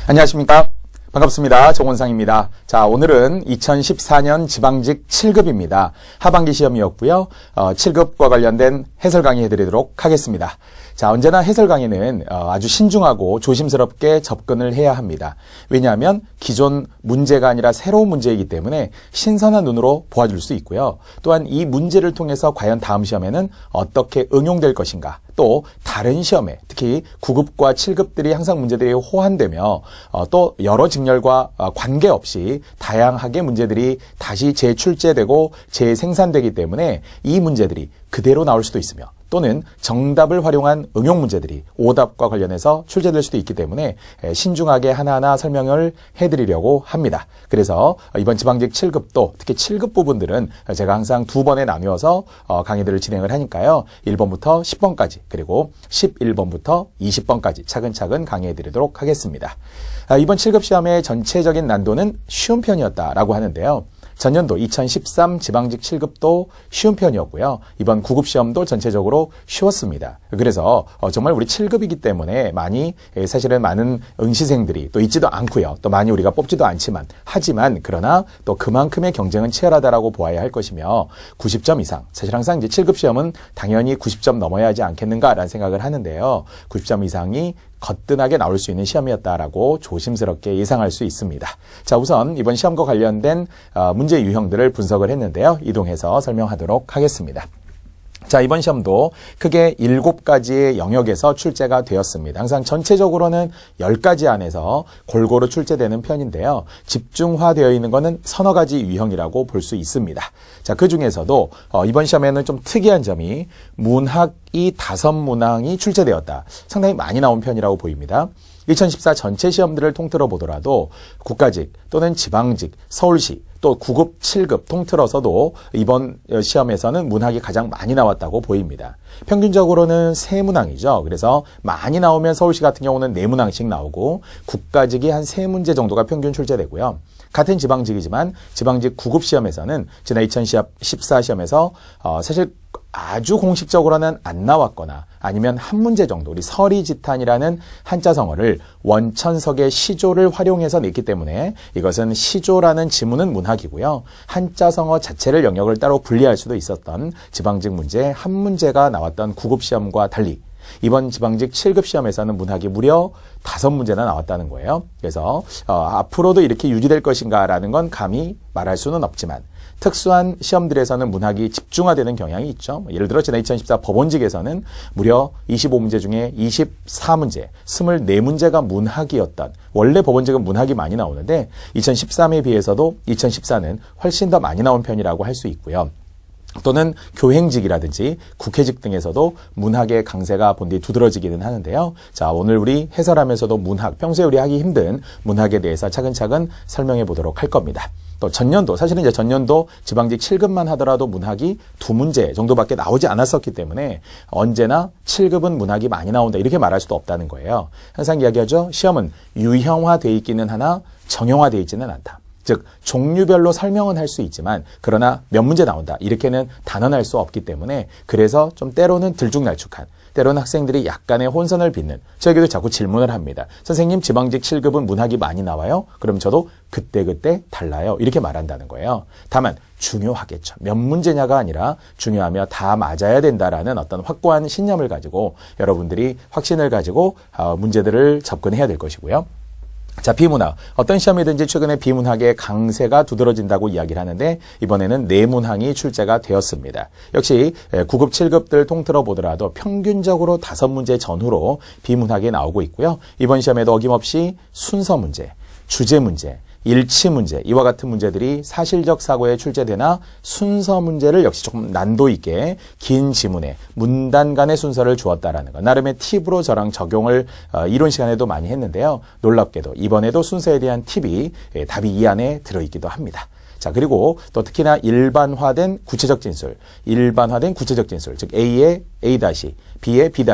안녕하십니까. 반갑습니다. 정원상입니다. 자, 오늘은 2014년 지방직 7급입니다. 하반기 시험이었고요. 7급과 관련된 해설 강의 해드리도록 하겠습니다. 자, 언제나 해설 강의는 아주 신중하고 조심스럽게 접근을 해야 합니다. 왜냐하면 기존 문제가 아니라 새로운 문제이기 때문에 신선한 눈으로 보아줄 수 있고요. 또한 이 문제를 통해서 과연 다음 시험에는 어떻게 응용될 것인가, 또 다른 시험에 특히 9급과 7급들이 항상 문제들이 호환되며 또 여러 직렬과 관계없이 다양하게 문제들이 다시 재출제되고 재생산되기 때문에 이 문제들이 그대로 나올 수도 있으며 또는 정답을 활용한 응용 문제들이 오답과 관련해서 출제될 수도 있기 때문에 신중하게 하나하나 설명을 해드리려고 합니다. 그래서 이번 지방직 7급도 특히 7급 부분들은 제가 항상 두 번에 나누어서 강의들을 진행을 하니까요. 1번부터 10번까지 그리고 11번부터 20번까지 차근차근 강의해드리도록 하겠습니다. 이번 7급 시험의 전체적인 난도는 쉬운 편이었다라고 하는데요. 전년도 2013 지방직 7급도 쉬운 편이었고요. 이번 9급 시험도 전체적으로 쉬웠습니다. 그래서 정말 우리 7급이기 때문에 많이 사실은 많은 응시생들이 또 있지도 않고요. 또 많이 우리가 뽑지도 않지만 하지만 그러나 또 그만큼의 경쟁은 치열하다라고 보아야 할 것이며 90점 이상 사실 항상 이제 7급 시험은 당연히 90점 넘어야 하지 않겠는가라는 생각을 하는데요. 90점 이상이 거뜬하게 나올 수 있는 시험이었다라고 조심스럽게 예상할 수 있습니다. 자, 우선 이번 시험과 관련된 문제 유형들을 분석을 했는데요. 이동해서 설명하도록 하겠습니다. 자, 이번 시험도 크게 7가지의 영역에서 출제가 되었습니다. 항상 전체적으로는 10가지 안에서 골고루 출제되는 편인데요. 집중화되어 있는 것은 서너 가지 유형이라고 볼 수 있습니다. 자, 그 중에서도 이번 시험에는 좀 특이한 점이 문학이 5문항이 출제되었다. 상당히 많이 나온 편이라고 보입니다. 2014 전체 시험들을 통틀어 보더라도 국가직 또는 지방직, 서울시, 또 9급, 7급 통틀어서도 이번 시험에서는 문학이 가장 많이 나왔다고 보입니다. 평균적으로는 3문항이죠. 그래서 많이 나오면 서울시 같은 경우는 4문항씩 나오고 국가직이 한 3문제 정도가 평균 출제되고요. 같은 지방직이지만 지방직 9급 시험에서는 지난 2014 시험에서 사실 아주 공식적으로는 안 나왔거나 아니면 한 문제 정도 우리 서리지탄이라는 한자성어를 원천석의 시조를 활용해서 냈기 때문에 이것은 시조라는 지문은 문학이고요. 한자성어 자체를 영역을 따로 분리할 수도 있었던 지방직 문제 한 문제가 나왔던 9급 시험과 달리 이번 지방직 7급 시험에서는 문학이 무려 5문제나 나왔다는 거예요. 그래서 앞으로도 이렇게 유지될 것인가라는 건 감히 말할 수는 없지만 특수한 시험들에서는 문학이 집중화되는 경향이 있죠. 예를 들어 지난 2014 법원직에서는 무려 25문제 중에 24문제, 24문제가 문학이었던 원래 법원직은 문학이 많이 나오는데 2013에 비해서도 2014는 훨씬 더 많이 나온 편이라고 할 수 있고요. 또는 교행직이라든지 국회직 등에서도 문학의 강세가 본디 두드러지기는 하는데요. 자, 오늘 우리 해설하면서도 문학, 평소에 우리 하기 힘든 문학에 대해서 차근차근 설명해 보도록 할 겁니다. 또 전년도, 사실은 이제 전년도 지방직 7급만 하더라도 문학이 2문제 정도밖에 나오지 않았었기 때문에 언제나 7급은 문학이 많이 나온다 이렇게 말할 수도 없다는 거예요. 항상 이야기하죠. 시험은 유형화되어 있기는 하나 정형화되어 있지는 않다. 즉 종류별로 설명은 할 수 있지만 그러나 몇 문제 나온다 이렇게는 단언할 수 없기 때문에 그래서 좀 때로는 들쭉날쭉한 때로는 학생들이 약간의 혼선을 빚는 저에게도 자꾸 질문을 합니다. 선생님 지방직 7급은 문학이 많이 나와요? 그럼 저도 그때그때 달라요 이렇게 말한다는 거예요. 다만 중요하겠죠. 몇 문제냐가 아니라 중요하며 다 맞아야 된다라는 어떤 확고한 신념을 가지고 여러분들이 확신을 가지고 문제들을 접근해야 될 것이고요. 자, 비문학. 어떤 시험이든지 최근에 비문학의 강세가 두드러진다고 이야기를 하는데 이번에는 4문항이 출제가 되었습니다. 역시 9급, 7급들 통틀어 보더라도 평균적으로 5문제 전후로 비문학이 나오고 있고요. 이번 시험에도 어김없이 순서 문제, 주제 문제, 일치 문제, 이와 같은 문제들이 사실적 사고에 출제되나 순서 문제를 역시 조금 난도 있게 긴 지문에 문단 간의 순서를 주었다라는 것. 나름의 팁으로 저랑 적용을 이론 시간에도 많이 했는데요. 놀랍게도 이번에도 순서에 대한 팁이 답이 이 안에 들어있기도 합니다. 자, 그리고 또 특히나 일반화된 구체적 진술, 즉 A의 A-, B의 B-,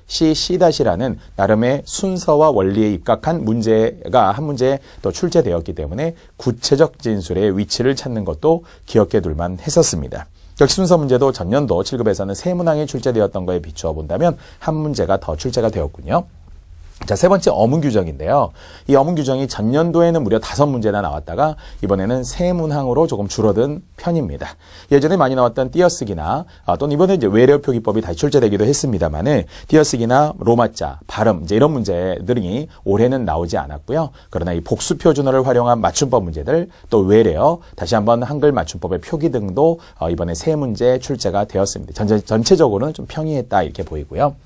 C, C-라는 나름의 순서와 원리에 입각한 문제가 한 문제에 또 출제되었기 때문에 구체적 진술의 위치를 찾는 것도 기억해 둘만 했었습니다. 역시 순서 문제도 전년도 7급에서는 3문항이 출제되었던 거에 비추어 본다면 한 문제가 더 출제가 되었군요. 자, 세 번째 어문 규정인데요. 이 어문 규정이 전년도에는 무려 5문제나 나왔다가 이번에는 3문항으로 조금 줄어든 편입니다. 예전에 많이 나왔던 띄어쓰기나 또는 이번에 이제 외래어 표기법이 다시 출제되기도 했습니다만은 띄어쓰기나 로마자, 발음 이제 이런 문제들이 올해는 나오지 않았고요. 그러나 이 복수 표준어를 활용한 맞춤법 문제들 또 외래어 다시 한번 한글 맞춤법의 표기 등도 이번에 3문제 출제가 되었습니다. 전체적으로는 좀 평이했다 이렇게 보이고요.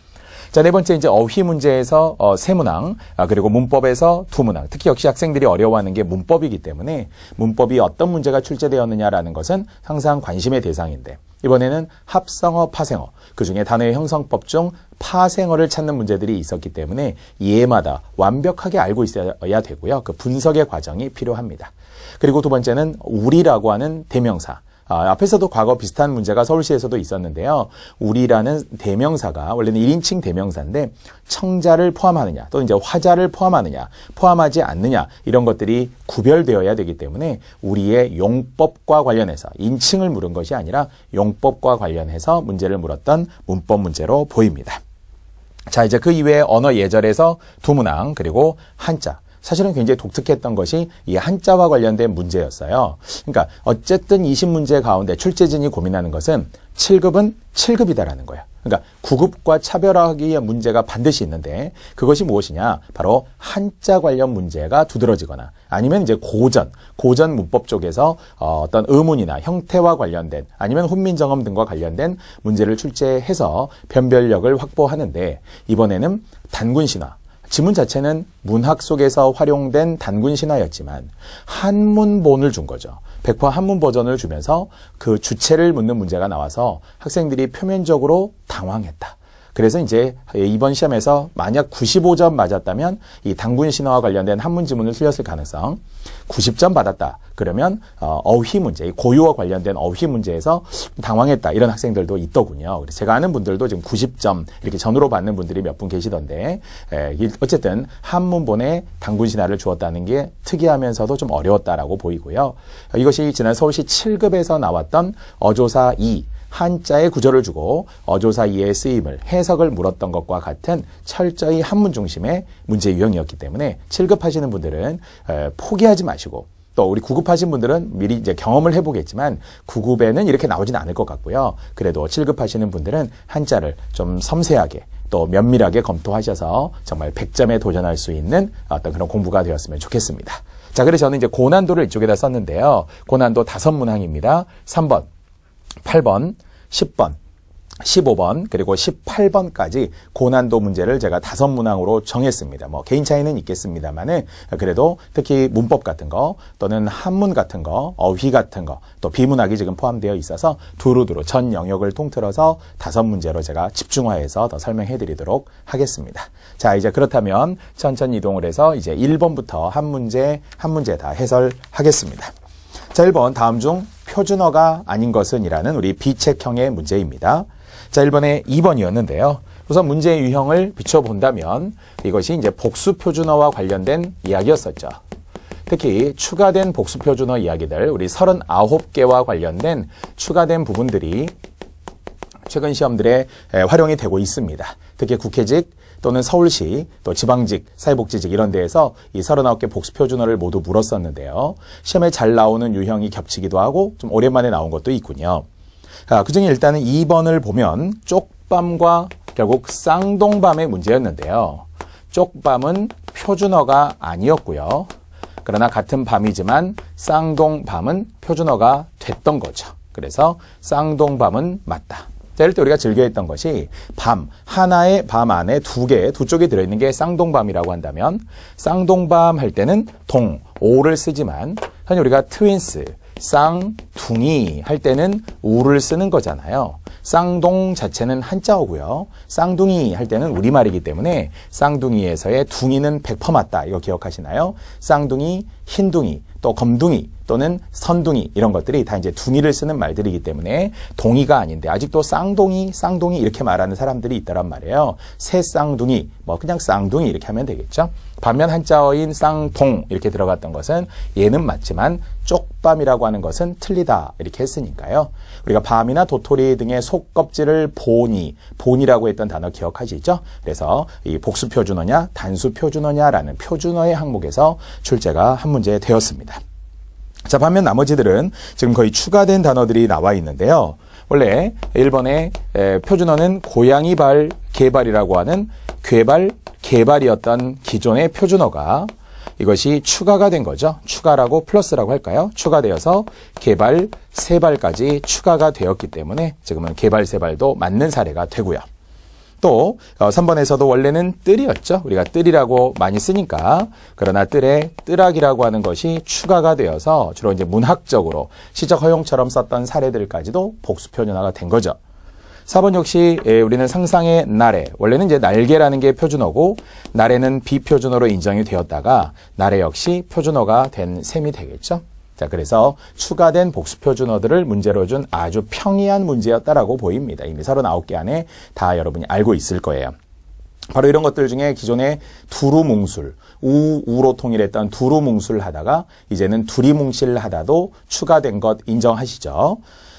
자, 네 번째 이제 어휘 문제에서 3문항, 그리고 문법에서 2문항. 특히 역시 학생들이 어려워하는 게 문법이기 때문에 문법이 어떤 문제가 출제되었느냐라는 것은 항상 관심의 대상인데 이번에는 합성어, 파생어, 그중에 단어의 형성법 중 파생어를 찾는 문제들이 있었기 때문에 예마다 완벽하게 알고 있어야 되고요. 그 분석의 과정이 필요합니다. 그리고 두 번째는 우리라고 하는 대명사. 앞에서도 과거 비슷한 문제가 서울시에서도 있었는데요. 우리라는 대명사가 원래는 1인칭 대명사인데 청자를 포함하느냐 또는 이제 화자를 포함하느냐 포함하지 않느냐 이런 것들이 구별되어야 되기 때문에 우리의 용법과 관련해서 인칭을 물은 것이 아니라 용법과 관련해서 문제를 물었던 문법 문제로 보입니다. 자, 이제 그 이외에 언어 예절에서 2문항 그리고 한자. 사실은 굉장히 독특했던 것이 이 한자와 관련된 문제였어요. 그러니까 어쨌든 20문제 가운데 출제진이 고민하는 것은 7급은 7급이다라는 거예요. 그러니까 9급과 차별하기 위한 문제가 반드시 있는데 그것이 무엇이냐? 바로 한자 관련 문제가 두드러지거나 아니면 이제 고전 문법 쪽에서 어떤 의문이나 형태와 관련된 아니면 훈민정음 등과 관련된 문제를 출제해서 변별력을 확보하는데 이번에는 단군신화. 지문 자체는 문학 속에서 활용된 단군 신화였지만 한문본을 준 거죠. 100% 한문 버전을 주면서 그 주체를 묻는 문제가 나와서 학생들이 표면적으로 당황했다. 그래서 이제 이번 시험에서 만약 95점 맞았다면 이 단군 신화와 관련된 한문 지문을 틀렸을 가능성 90점 받았다. 그러면 어휘 문제, 고유어 관련된 어휘 문제에서 당황했다. 이런 학생들도 있더군요. 그래서 제가 아는 분들도 지금 90점 이렇게 전후로 받는 분들이 몇 분 계시던데 어쨌든 한문본에 단군 신화를 주었다는 게 특이하면서도 좀 어려웠다라고 보이고요. 이것이 지난 서울시 7급에서 나왔던 어조사 2 한자의 구조를 주고 어조사 2의 쓰임을 해석을 물었던 것과 같은 철저히 한문 중심의 문제 유형이었기 때문에 7급 하시는 분들은 포기하지 마시고 또 우리 9급 하신 분들은 미리 이제 경험을 해보겠지만 9급에는 이렇게 나오지는 않을 것 같고요. 그래도 7급 하시는 분들은 한자를 좀 섬세하게 또 면밀하게 검토하셔서 정말 100점에 도전할 수 있는 어떤 그런 공부가 되었으면 좋겠습니다. 자, 그래서 저는 이제 고난도를 이쪽에다 썼는데요. 고난도 5문항입니다. 3번, 8번, 10번, 15번, 그리고 18번까지 고난도 문제를 제가 5문항으로 정했습니다. 뭐 개인 차이는 있겠습니다만은 그래도 특히 문법 같은 거 또는 한문 같은 거, 어휘 같은 거, 또 비문학이 지금 포함되어 있어서 두루두루 전 영역을 통틀어서 5문제로 제가 집중화해서 더 설명해 드리도록 하겠습니다. 자, 이제 그렇다면 천천히 이동을 해서 이제 1번부터 한 문제 다 해설하겠습니다. 자, 1번 다음 중 표준어가 아닌 것은 이라는 우리 비책형의 문제입니다. 자, 1번에 2번이었는데요. 우선 문제의 유형을 비춰본다면 이것이 이제 복수 표준어와 관련된 이야기였었죠. 특히 추가된 복수 표준어 이야기들, 우리 39개와 관련된 추가된 부분들이 최근 시험들에 활용이 되고 있습니다. 특히 국회직 또는 서울시, 또 지방직, 사회복지직 이런 데에서 이 39개 복수 표준어를 모두 물었었는데요. 시험에 잘 나오는 유형이 겹치기도 하고 좀 오랜만에 나온 것도 있군요. 그중에 일단은 2번을 보면 쪽밤과 결국 쌍동밤의 문제였는데요. 쪽밤은 표준어가 아니었고요. 그러나 같은 밤이지만 쌍동밤은 표준어가 됐던 거죠. 그래서 쌍동밤은 맞다. 자, 이럴 때 우리가 즐겨했던 것이 밤, 하나의 밤 안에 두 쪽이 들어있는 게 쌍동밤이라고 한다면 쌍동밤 할 때는 오를 쓰지만 현재 우리가 트윈스, 쌍둥이 할 때는 우를 쓰는 거잖아요. 쌍동 자체는 한자어고요. 쌍둥이 할 때는 우리말이기 때문에 쌍둥이에서의 둥이는 100% 맞다. 이거 기억하시나요? 쌍둥이, 흰둥이, 또 검둥이 또는 선둥이 이런 것들이 다 이제 둥이를 쓰는 말들이기 때문에 동이가 아닌데 아직도 쌍둥이 이렇게 말하는 사람들이 있다란 말이에요. 새 쌍둥이, 뭐 그냥 쌍둥이 이렇게 하면 되겠죠. 반면 한자어인 쌍동 이렇게 들어갔던 것은 얘는 맞지만 쪽밤이라고 하는 것은 틀리다. 시다 이렇게 했으니까요. 우리가 밤이나 도토리 등의 속껍질을 본이라고 했던 단어 기억하시죠? 그래서 이 복수 표준어냐 단수 표준어냐라는 표준어의 항목에서 출제가 한 문제 되었습니다. 자, 반면 나머지들은 지금 거의 추가된 단어들이 나와 있는데요. 원래 1번의 표준어는 고양이 발 개발이라고 하는 괴발, 개발이었던 기존의 표준어가 이것이 추가가 된 거죠. 추가라고 플러스라고 할까요? 추가되어서 개발, 세발까지 추가가 되었기 때문에 지금은 개발, 세발도 맞는 사례가 되고요. 또 3번에서도 원래는 뜰이었죠. 우리가 뜰이라고 많이 쓰니까 그러나 뜰에 뜰학이라고 하는 것이 추가가 되어서 주로 이제 문학적으로 시적 허용처럼 썼던 사례들까지도 복수 표준어가 된 거죠. 4번 역시 우리는 상상의 나래, 원래는 이제 날개라는 게 표준어고 나래는 비표준어로 인정이 되었다가 나래 역시 표준어가 된 셈이 되겠죠. 자, 그래서 추가된 복수 표준어들을 문제로 준 아주 평이한 문제였다라고 보입니다. 이미 39개 안에 다 여러분이 알고 있을 거예요. 바로 이런 것들 중에 기존에 두루뭉술, 우로 통일했던 두루뭉술 하다가 이제는 두리뭉실 하다도 추가된 것 인정하시죠?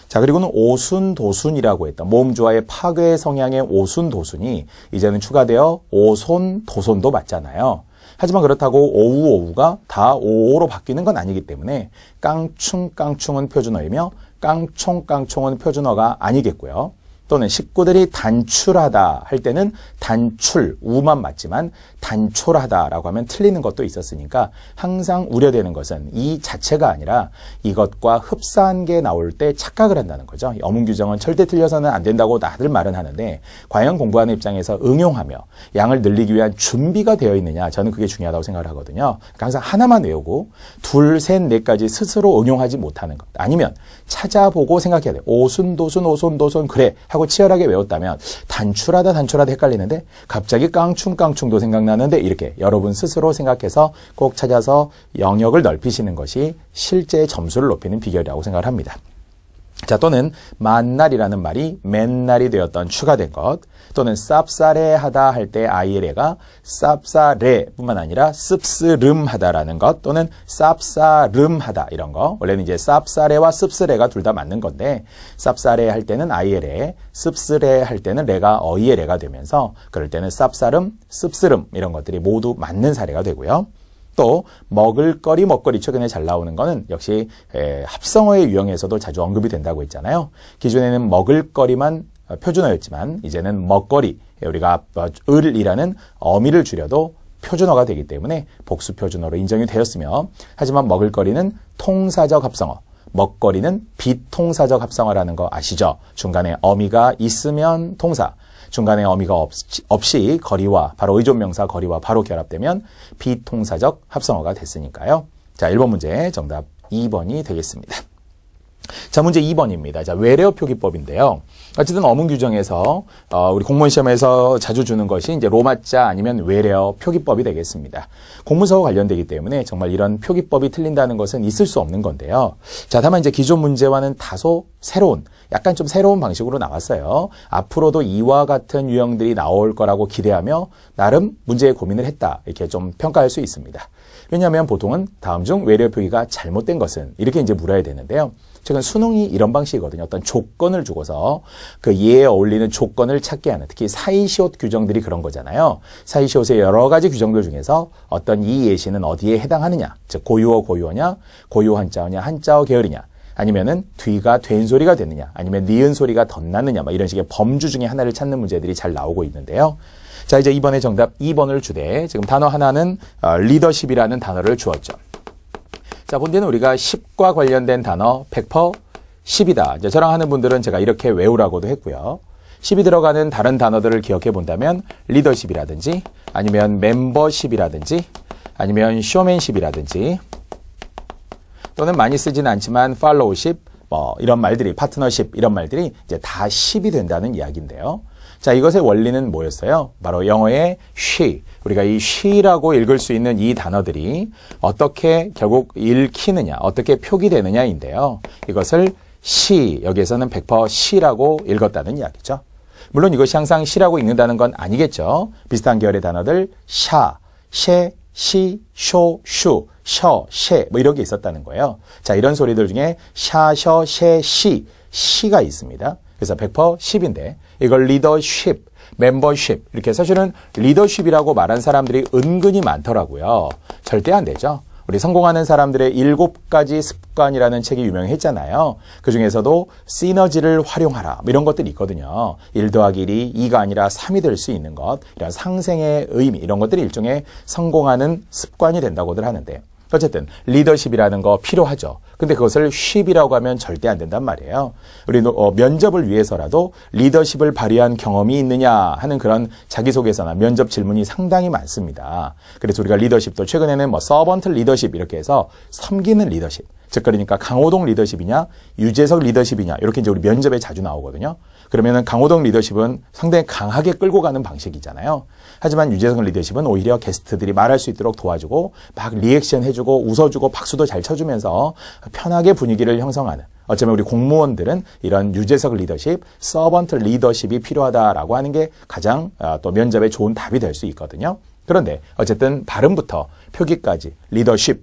자, 그리고는 오순도순이라고 했던 몸 좋아의 파괴 성향의 오순도순이 이제는 추가되어 오손도손도 맞잖아요. 하지만 그렇다고 오우오우가 다 오오로 바뀌는 건 아니기 때문에 깡충깡충은 표준어이며 깡총깡총은 표준어가 아니겠고요. 또는 식구들이 단출하다 할 때는 단출, 우만 맞지만 단촐하다라고 하면 틀리는 것도 있었으니까 항상 우려되는 것은 이 자체가 아니라 이것과 흡사한 게 나올 때 착각을 한다는 거죠. 어문 규정은 절대 틀려서는 안 된다고 다들 말은 하는데 과연 공부하는 입장에서 응용하며 양을 늘리기 위한 준비가 되어 있느냐, 저는 그게 중요하다고 생각을 하거든요. 그러니까 항상 하나만 외우고 둘, 셋, 넷까지 스스로 응용하지 못하는 것. 아니면 찾아보고 생각해야 돼요. 오순도순, 오손도손 그래 하고 치열하게 외웠다면 단출하다 헷갈리는데 갑자기 깡충깡충도 생각나는데 이렇게 여러분 스스로 생각해서 꼭 찾아서 영역을 넓히시는 것이 실제 점수를 높이는 비결이라고 생각을 합니다. 자, 또는 만날이라는 말이 맨날이 되었던 추가된 것, 또는 쌉싸래하다 할 때 ILA가 쌉싸래뿐만 아니라 씁쓸음하다라는 것, 또는 쌉싸름하다 이런 거. 원래는 이제 쌉싸래와 씁쓸해가 둘 다 맞는 건데 쌉싸래 할 때는 ILA, 씁쓸해 할 때는 레가 어이의 레가 되면서 그럴 때는 쌉싸름, 씁쓸음 이런 것들이 모두 맞는 사례가 되고요. 또 먹을거리, 먹거리 최근에 잘 나오는 거는 역시 합성어의 유형에서도 자주 언급이 된다고 했잖아요. 기존에는 먹을거리만 표준어였지만 이제는 먹거리, 우리가 을이라는 어미를 줄여도 표준어가 되기 때문에 복수 표준어로 인정이 되었으며, 하지만 먹을거리는 통사적 합성어, 먹거리는 비통사적 합성어라는 거 아시죠? 중간에 어미가 있으면 통사, 중간에 어미가 없이 거리와 바로 의존명사 거리와 바로 결합되면 비통사적 합성어가 됐으니까요. 자, 1번 문제 정답 2번이 되겠습니다. 자, 문제 2번입니다. 자, 외래어 표기법인데요. 어쨌든 어문 규정에서 우리 공무원 시험에서 자주 주는 것이 이제 로마자 아니면 외래어 표기법이 되겠습니다. 공문서와 관련되기 때문에 정말 이런 표기법이 틀린다는 것은 있을 수 없는 건데요. 자, 다만 이제 기존 문제와는 다소 새로운, 약간 좀 새로운 방식으로 나왔어요. 앞으로도 이와 같은 유형들이 나올 거라고 기대하며 나름 문제에 고민을 했다, 이렇게 좀 평가할 수 있습니다. 왜냐하면 보통은 다음 중 외래어 표기가 잘못된 것은 이렇게 이제 물어야 되는데요. 최근 수능이 이런 방식이거든요. 어떤 조건을 주고서 그 예에 어울리는 조건을 찾게 하는, 특히 사이시옷 규정들이 그런 거잖아요. 사이시옷의 여러 가지 규정들 중에서 어떤 이 예시는 어디에 해당하느냐, 즉 고유어 고유어냐, 고유 한자어냐, 한자어 계열이냐, 아니면은 뒤가 된 소리가 됐느냐, 아니면 니은 소리가 덧났느냐, 이런 식의 범주 중에 하나를 찾는 문제들이 잘 나오고 있는데요. 자, 이제 이번에 정답 2번을 주되 지금 단어 하나는 리더십이라는 단어를 주었죠. 자, 본대는 우리가 10과 관련된 단어 100% 10이다. 이제 저랑 하는 분들은 제가 이렇게 외우라고도 했고요. 10이 들어가는 다른 단어들을 기억해 본다면 리더십이라든지 아니면 멤버십이라든지 아니면 쇼맨십이라든지 또는 많이 쓰지는 않지만 팔로우십, 이런 말들이, 파트너십 이런 말들이 이제 다 10이 된다는 이야기인데요. 자, 이것의 원리는 뭐였어요? 바로 영어의 she, 우리가 이 she라고 읽을 수 있는 이 단어들이 어떻게 결국 읽히느냐, 어떻게 표기되느냐인데요. 이것을 she, 여기에서는 100% she라고 읽었다는 이야기죠. 물론 이것이 항상 she라고 읽는다는 건 아니겠죠. 비슷한 계열의 단어들 샤, 셰, 시, 쇼, 슈, 셔, 셰 뭐 이런 게 있었다는 거예요. 자, 이런 소리들 중에 샤, 셔, 셰, 시가 있습니다. 그래서 100% 10인데 이걸 리더십, 멤버십 이렇게 사실은 리더십이라고 말한 사람들이 은근히 많더라고요. 절대 안 되죠. 우리 성공하는 사람들의 7가지 습관이라는 책이 유명했잖아요. 그중에서도 시너지를 활용하라 이런 것들이 있거든요. 1 더하기 1이 2가 아니라 3이 될 수 있는 것, 이런 상생의 의미 이런 것들이 일종의 성공하는 습관이 된다고들 하는데 어쨌든 리더십이라는 거 필요하죠. 근데 그것을 쉽이라고 하면 절대 안 된단 말이에요. 우리 면접을 위해서라도 리더십을 발휘한 경험이 있느냐 하는 그런 자기소개서나 면접 질문이 상당히 많습니다. 그래서 우리가 리더십도 최근에는 뭐 서번트 리더십 이렇게 해서 섬기는 리더십, 즉 그러니까 강호동 리더십이냐 유재석 리더십이냐 이렇게 이제 우리 면접에 자주 나오거든요. 그러면은 강호동 리더십은 상당히 강하게 끌고 가는 방식이잖아요. 하지만 유재석 리더십은 오히려 게스트들이 말할 수 있도록 도와주고 막 리액션 해주고 웃어주고 박수도 잘 쳐주면서 편하게 분위기를 형성하는, 어쩌면 우리 공무원들은 이런 유재석 리더십, 서번트 리더십이 필요하다라고 하는 게 가장 또 면접에 좋은 답이 될 수 있거든요. 그런데 어쨌든 발음부터 표기까지 리더십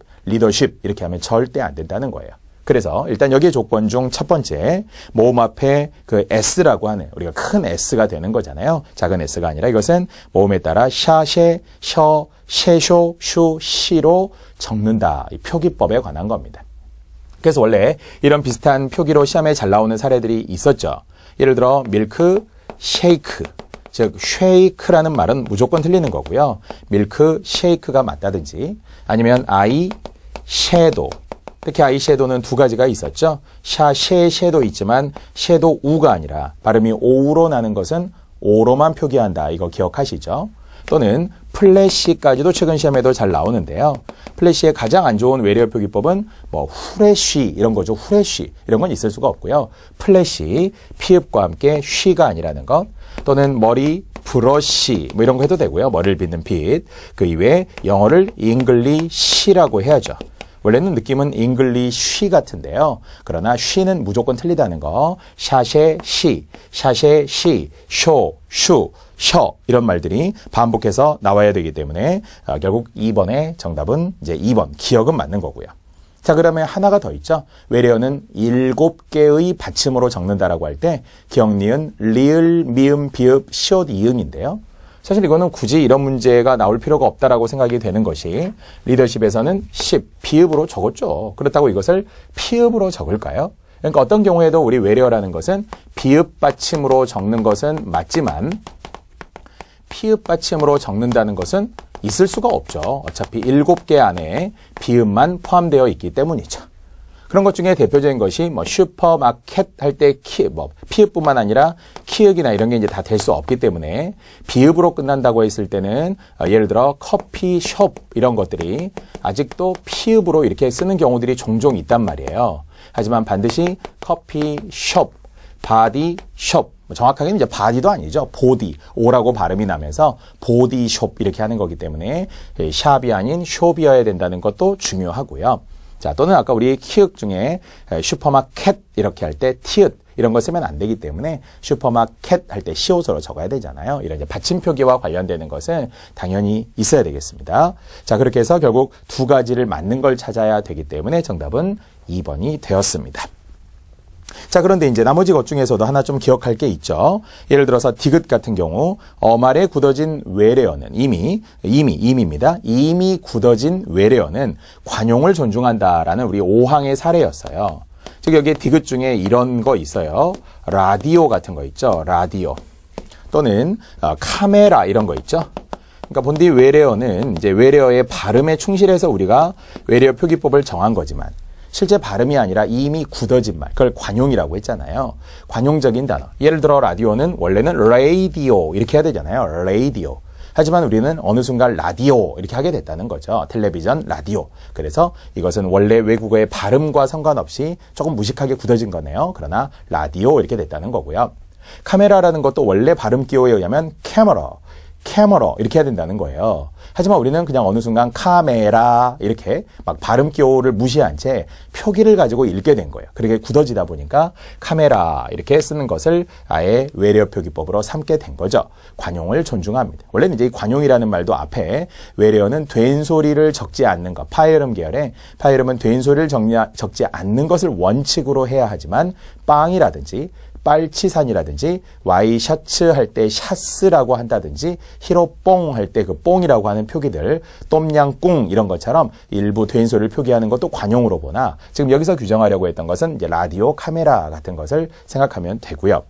이렇게 하면 절대 안 된다는 거예요. 그래서 일단 여기의 조건 중 첫 번째, 모음 앞에 그 S라고 하는, 우리가 큰 S가 되는 거잖아요. 작은 S가 아니라 이것은 모음에 따라 샤, 셰, 셔, 셰쇼, 슈, 시로 적는다. 이 표기법에 관한 겁니다. 그래서 원래 이런 비슷한 표기로 시험에 잘 나오는 사례들이 있었죠. 예를 들어 밀크, 쉐이크, 즉 쉐이크라는 말은 무조건 틀리는 거고요. 밀크, 쉐이크가 맞다든지 아니면 아이, 섀도우, 특히 아이섀도우는 2가지가 있었죠. 샤, 셰, 섀도우 있지만 섀도우 우가 아니라 발음이 오우로 나는 것은 오로만 표기한다. 이거 기억하시죠? 또는 플래시까지도 최근 시험에도 잘 나오는데요. 플래시의 가장 안 좋은 외래어 표기법은 뭐 후레쉬 이런 거죠. 후레쉬 이런 건 있을 수가 없고요. 플래시, 피읍과 함께 쉬가 아니라는 것, 또는 머리, 브러쉬 뭐 이런 거 해도 되고요. 머리를 빗는 빗. 그 이외에 영어를 잉글리시라고 해야죠. 원래는 느낌은 잉글리쉬 같은데요. 그러나 쉬는 무조건 틀리다는 거. 샤셰 시, 샤셰 시, 쇼, 슈, 셔 이런 말들이 반복해서 나와야 되기 때문에 결국 2번의 정답은 이제 2번 기억은 맞는 거고요. 자, 그러면 하나가 더 있죠. 외래어는 7개의 받침으로 적는다라고 할 때 기억, 니은, 리을, 미음, 비읍, 시옷, 이음인데요. 사실 이거는 굳이 이런 문제가 나올 필요가 없다라고 생각이 되는 것이, 리더십에서는 10, 비읍으로 적었죠. 그렇다고 이것을 피읍으로 적을까요? 그러니까 어떤 경우에도 우리 외래어라는 것은 비읍 받침으로 적는 것은 맞지만 피읍 받침으로 적는다는 것은 있을 수가 없죠. 어차피 7개 안에 비읍만 포함되어 있기 때문이죠. 그런 것 중에 대표적인 것이 뭐 슈퍼마켓 할 때 피읍뿐만 아니라 키읔이나 이런 게 이제 다 될 수 없기 때문에 비읍으로 끝난다고 했을 때는 예를 들어 커피숍 이런 것들이 아직도 피읍으로 이렇게 쓰는 경우들이 종종 있단 말이에요. 하지만 반드시 커피숍, 바디숍, 정확하게는 이제 바디도 아니죠. 보디, 오라고 발음이 나면서 보디숍 이렇게 하는 거기 때문에 샵이 아닌 숍이어야 된다는 것도 중요하고요. 자, 또는 아까 우리 키읔 중에 슈퍼마켓 이렇게 할 때 티읕 이런 거 쓰면 안 되기 때문에 슈퍼마켓 할 때 시옷으로 적어야 되잖아요. 이런 이제 받침 표기와 관련되는 것은 당연히 있어야 되겠습니다. 자, 그렇게 해서 결국 2가지를 맞는 걸 찾아야 되기 때문에 정답은 2번이 되었습니다. 자, 그런데 이제 나머지 것 중에서도 하나 좀 기억할 게 있죠. 예를 들어서 디귿 같은 경우 말에 굳어진 외래어는 임입니다. 이미 굳어진 외래어는 관용을 존중한다라는 우리 5항의 사례였어요. 즉 여기에 디귿 중에 이런 거 있어요. 라디오 같은 거 있죠. 라디오 또는 카메라 이런 거 있죠. 그러니까 본디 외래어는 이제 외래어의 발음에 충실해서 우리가 외래어 표기법을 정한 거지만 실제 발음이 아니라 이미 굳어진 말, 그걸 관용이라고 했잖아요. 관용적인 단어. 예를 들어 라디오는 원래는 레이디오 이렇게 해야 되잖아요. 레이디오. 하지만 우리는 어느 순간 라디오 이렇게 하게 됐다는 거죠. 텔레비전, 라디오. 그래서 이것은 원래 외국어의 발음과 상관없이 조금 무식하게 굳어진 거네요. 그러나 라디오 이렇게 됐다는 거고요. 카메라라는 것도 원래 발음 기호에 의하면 캐머러 이렇게 해야 된다는 거예요. 하지만 우리는 그냥 어느 순간 카메라 이렇게 막 발음 기호를 무시한 채 표기를 가지고 읽게 된 거예요. 그렇게 굳어지다 보니까 카메라 이렇게 쓰는 것을 아예 외래어 표기법으로 삼게 된 거죠. 관용을 존중합니다. 원래는 이제 이 관용이라는 말도 앞에 외래어는 된소리를 적지 않는 것, 파이름 계열의 파이름은 된소리를 적지 않는 것을 원칙으로 해야 하지만 빵이라든지 빨치산이라든지 와이셔츠 할 때 샤스라고 한다든지 히로뽕 할 때 그 뽕이라고 하는 표기들 똠양꿍 이런 것처럼 일부 된소리를 표기하는 것도 관용으로 보나 지금 여기서 규정하려고 했던 것은 이제 라디오 카메라 같은 것을 생각하면 되고요.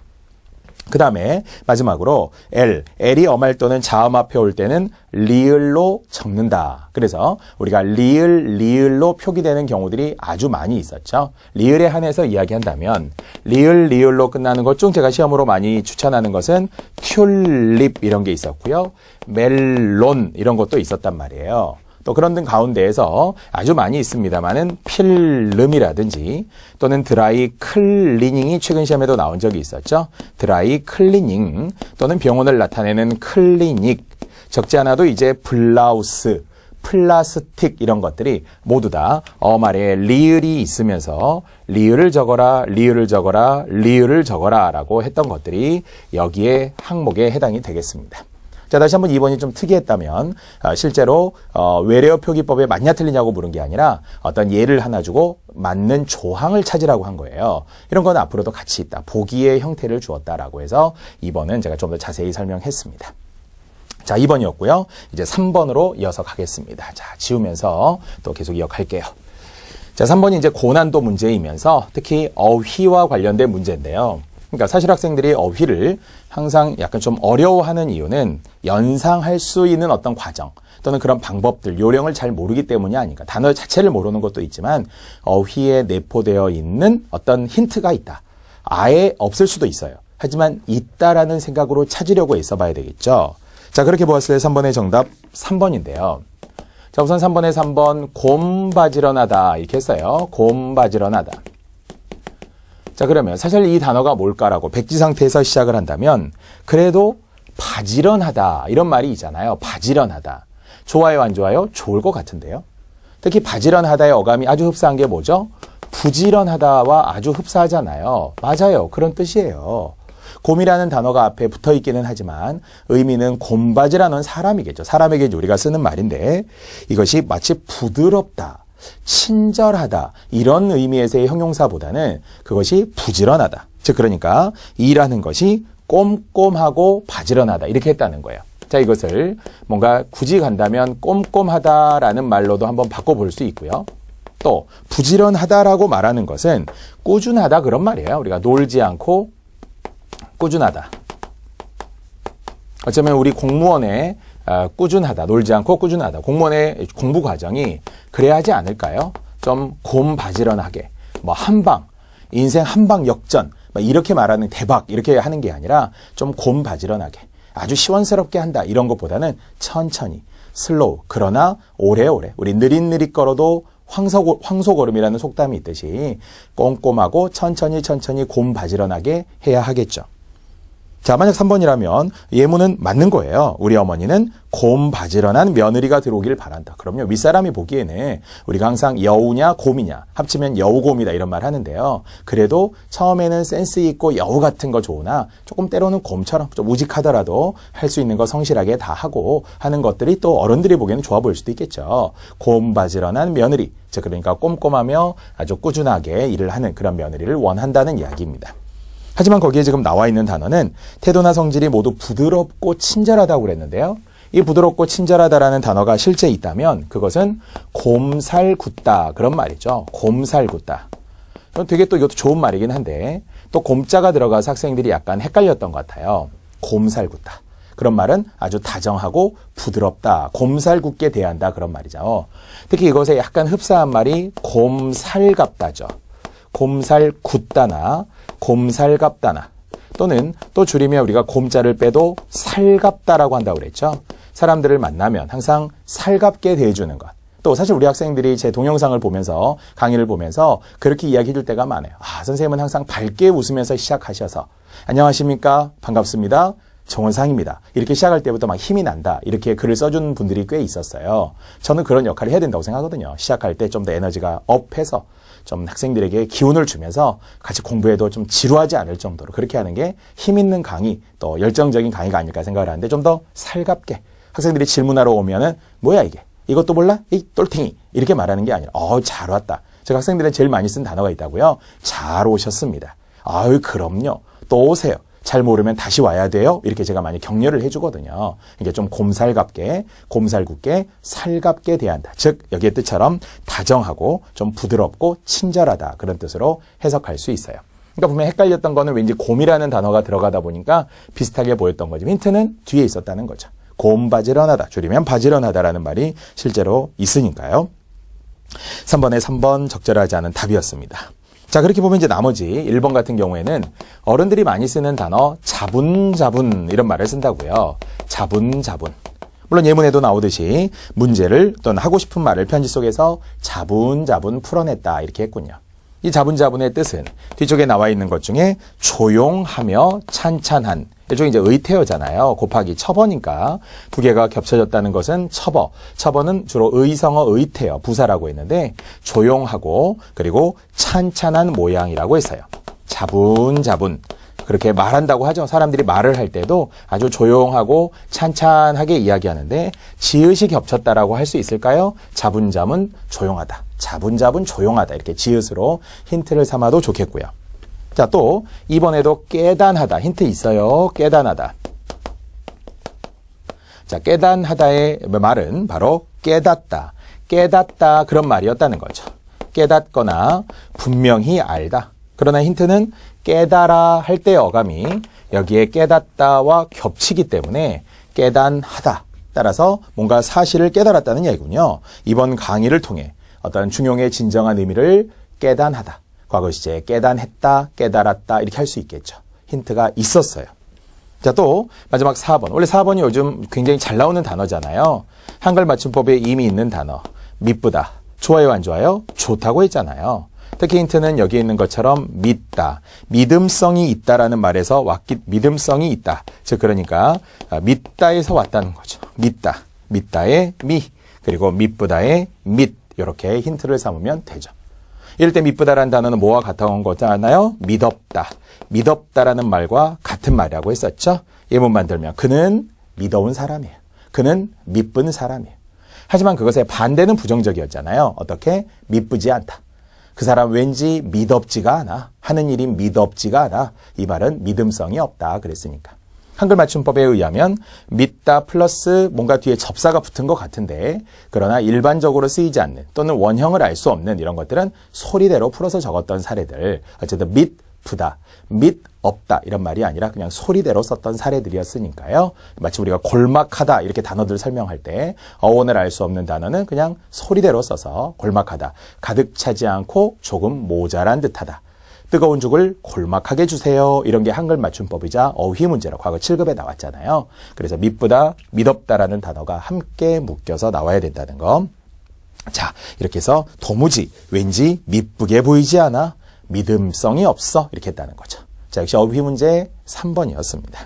그 다음에 마지막으로 L이 엄할 또는 자음 앞에 올 때는 리을로 적는다. 그래서 우리가 리을로 표기되는 경우들이 아주 많이 있었죠. 리을에 한해서 이야기한다면 리을로 끝나는 것 중 제가 시험으로 많이 추천하는 것은 튤립 이런 게 있었고요. 멜론 이런 것도 있었단 말이에요. 또 그런 등 가운데에서 아주 많이 있습니다만은 필름이라든지 또는 드라이 클리닝이 최근 시험에도 나온 적이 있었죠. 드라이 클리닝 또는 병원을 나타내는 클리닉 적지 않아도 이제 블라우스 플라스틱 이런 것들이 모두 다 어말에 리을이 있으면서 리을을 적어라 라고 했던 것들이 여기에 항목에 해당이 되겠습니다. 자, 다시 한번 2번이 좀 특이했다면 실제로 외래어 표기법에 맞냐 틀리냐고 물은 게 아니라 어떤 예를 하나 주고 맞는 조항을 찾으라고 한 거예요. 이런 건 앞으로도 같이 있다. 보기의 형태를 주었다라고 해서 2번은 제가 좀 더 자세히 설명했습니다. 자, 2번이었고요. 이제 3번으로 이어서 가겠습니다. 자, 지우면서 또 계속 이어갈게요. 자, 3번이 이제 고난도 문제이면서 특히 어휘와 관련된 문제인데요. 그러니까 사실 학생들이 어휘를 항상 약간 좀 어려워하는 이유는 연상할 수 있는 어떤 과정 또는 그런 방법들, 요령을 잘 모르기 때문이 아닌가. 단어 자체를 모르는 것도 있지만 어휘에 내포되어 있는 어떤 힌트가 있다. 아예 없을 수도 있어요. 하지만 있다라는 생각으로 찾으려고 애써봐야 되겠죠. 자, 그렇게 보았을 때 3번의 정답 3번인데요. 자, 우선 3번의 3번 곰바지런하다 이렇게 했어요. 곰바지런하다. 자, 그러면 사실 이 단어가 뭘까라고 백지 상태에서 시작을 한다면 그래도 바지런하다 이런 말이 있잖아요. 바지런하다. 좋아요 안 좋아요? 좋을 것 같은데요. 특히 바지런하다의 어감이 아주 흡사한 게 뭐죠? 부지런하다와 아주 흡사하잖아요. 맞아요. 그런 뜻이에요. 곰이라는 단어가 앞에 붙어 있기는 하지만 의미는 곰바지라는 사람이겠죠. 사람에게 우리가 쓰는 말인데 이것이 마치 부드럽다. 친절하다 이런 의미에서의 형용사보다는 그것이 부지런하다. 즉 그러니까 일하는 것이 꼼꼼하고 바지런하다 이렇게 했다는 거예요. 자, 이것을 뭔가 굳이 간다면 꼼꼼하다라는 말로도 한번 바꿔볼 수 있고요. 또 부지런하다라고 말하는 것은 꾸준하다 그런 말이에요. 우리가 놀지 않고 꾸준하다. 어쩌면 우리 공무원의 꾸준하다, 놀지 않고 꾸준하다. 공무원의 공부 과정이 그래야 하지 않을까요? 좀 곰바지런하게, 뭐 한방, 인생 한방 역전, 이렇게 말하는 대박 이렇게 하는 게 아니라 좀 곰바지런하게, 아주 시원스럽게 한다 이런 것보다는 천천히, 슬로우, 그러나 오래오래, 우리 느릿느릿 걸어도 황소걸음이라는 속담이 있듯이 꼼꼼하고 천천히 곰바지런하게 해야 하겠죠. 자, 만약 3번이라면 예문은 맞는 거예요. 우리 어머니는 곰바지런한 며느리가 들어오길 바란다. 그럼요. 윗사람이 보기에는 우리가 항상 여우냐 곰이냐 합치면 여우곰이다 이런 말 하는데요. 그래도 처음에는 센스 있고 여우 같은 거 좋으나 조금 때로는 곰처럼 좀 우직하더라도 할 수 있는 거 성실하게 다 하고 하는 것들이 또 어른들이 보기에는 좋아 보일 수도 있겠죠. 곰바지런한 며느리. 즉 그러니까 꼼꼼하며 아주 꾸준하게 일을 하는 그런 며느리를 원한다는 이야기입니다. 하지만 거기에 지금 나와 있는 단어는 태도나 성질이 모두 부드럽고 친절하다고 그랬는데요. 이 부드럽고 친절하다라는 단어가 실제 있다면 그것은 곰살궂다 그런 말이죠. 곰살궂다. 되게 또 이것도 좋은 말이긴 한데 또 곰자가 들어가서 학생들이 약간 헷갈렸던 것 같아요. 곰살궂다. 그런 말은 아주 다정하고 부드럽다. 곰살궂게 대한다 그런 말이죠. 특히 이것에 약간 흡사한 말이 곰살갑다죠. 곰살궂다나 곰살갑다나 또는 또 줄이면 우리가 곰자를 빼도 살갑다라고 한다고 그랬죠. 사람들을 만나면 항상 살갑게 대해주는 것. 또 사실 우리 학생들이 제 동영상을 보면서 강의를 보면서 그렇게 이야기해 줄 때가 많아요. 아, 선생님은 항상 밝게 웃으면서 시작하셔서 안녕하십니까? 반갑습니다. 정원상입니다. 이렇게 시작할 때부터 막 힘이 난다. 이렇게 글을 써준 분들이 꽤 있었어요. 저는 그런 역할을 해야 된다고 생각하거든요. 시작할 때 좀 더 에너지가 업해서 좀 학생들에게 기운을 주면서 같이 공부해도 좀 지루하지 않을 정도로 그렇게 하는 게 힘 있는 강의, 또 열정적인 강의가 아닐까 생각을 하는데 좀 더 살갑게 학생들이 질문하러 오면은 뭐야 이게? 이것도 몰라? 이 똘탱이. 이렇게 말하는 게 아니라 잘 왔다. 제가 학생들은 제일 많이 쓴 단어가 있다고요. 잘 오셨습니다. 아유 그럼요. 또 오세요. 잘 모르면 다시 와야 돼요. 이렇게 제가 많이 격려를 해주거든요. 이게 좀 곰살갑게, 곰살궂게, 살갑게 대한다. 즉 여기의 뜻처럼 다정하고 좀 부드럽고 친절하다. 그런 뜻으로 해석할 수 있어요. 그러니까 분명히 헷갈렸던 거는 왠지 곰이라는 단어가 들어가다 보니까 비슷하게 보였던 거죠. 힌트는 뒤에 있었다는 거죠. 곰바지런하다. 줄이면 바지런하다라는 말이 실제로 있으니까요. 3번에 3번 적절하지 않은 답이었습니다. 자, 그렇게 보면 이제 나머지 1번 같은 경우에는 어른들이 많이 쓰는 단어 자분자분 이런 말을 쓴다고요. 자분자분. 물론 예문에도 나오듯이 문제를 또는 하고 싶은 말을 편지 속에서 자분자분 풀어냈다 이렇게 했군요. 이 자분자분의 뜻은 뒤쪽에 나와 있는 것 중에 조용하며 찬찬한, 일종의 이제 의태어잖아요. 곱하기 첩어니까 두 개가 겹쳐졌다는 것은 첩어. 첩어는 주로 의성어 의태어, 부사라고 했는데 조용하고 그리고 찬찬한 모양이라고 했어요. 자분자분. 그렇게 말한다고 하죠. 사람들이 말을 할 때도 아주 조용하고 찬찬하게 이야기하는데 지읒이 겹쳤다라고 할 수 있을까요? 자분자분 조용하다. 자분자분 조용하다. 이렇게 지읒으로 힌트를 삼아도 좋겠고요. 자, 또 2번에도 깨단하다. 힌트 있어요. 깨단하다. 자, 깨단하다의 말은 바로 깨닫다. 깨닫다 그런 말이었다는 거죠. 깨닫거나 분명히 알다. 그러나 힌트는 깨달아 할 때의 어감이 여기에 깨닫다와 겹치기 때문에 깨단하다. 따라서 뭔가 사실을 깨달았다는 얘기군요. 이번 강의를 통해 어떤 중용의 진정한 의미를 깨단하다. 과거 시제에 깨단했다, 깨달았다 이렇게 할 수 있겠죠. 힌트가 있었어요. 자, 또 마지막 4번. 원래 4번이 요즘 굉장히 잘 나오는 단어잖아요. 한글 맞춤법에 이미 있는 단어. 미쁘다. 좋아요, 안 좋아요? 좋다고 했잖아요. 특히 힌트는 여기 있는 것처럼 믿다. 믿음성이 있다라는 말에서 왔기, 믿음성이 있다. 즉 그러니까 믿다에서 왔다는 거죠. 믿다. 믿다의 미. 그리고 미쁘다의 믿. 이렇게 힌트를 삼으면 되죠. 이럴 때 미쁘다라는 단어는 뭐와 같아온 거잖아요. 믿었다. 믿었다라는 말과 같은 말이라고 했었죠. 예문 만들면 그는 믿어온 사람이에요. 그는 미쁜 사람이에요. 하지만 그것의 반대는 부정적이었잖아요. 어떻게? 미쁘지 않다. 그 사람 왠지 믿업지가 않아. 하는 일이 믿업지가 않아. 이 말은 믿음성이 없다. 그랬으니까. 한글 맞춤법에 의하면 믿다 플러스 뭔가 뒤에 접사가 붙은 것 같은데 그러나 일반적으로 쓰이지 않는 또는 원형을 알 수 없는 이런 것들은 소리대로 풀어서 적었던 사례들. 어쨌든 믿쁘다, 믿없다 이런 말이 아니라 그냥 소리대로 썼던 사례들이었으니까요. 마치 우리가 골막하다 이렇게 단어들 설명할 때 어원을 알 수 없는 단어는 그냥 소리대로 써서 골막하다. 가득 차지 않고 조금 모자란 듯하다. 뜨거운 죽을 골막하게 주세요. 이런 게 한글 맞춤법이자 어휘 문제로 과거 7급에 나왔잖아요. 그래서 믿쁘다, 믿없다라는 단어가 함께 묶여서 나와야 된다는 거. 자, 이렇게 해서 도무지 왠지 미쁘게 보이지 않아. 믿음성이 없어. 이렇게 했다는 거죠. 자, 역시 어휘 문제 3번이었습니다.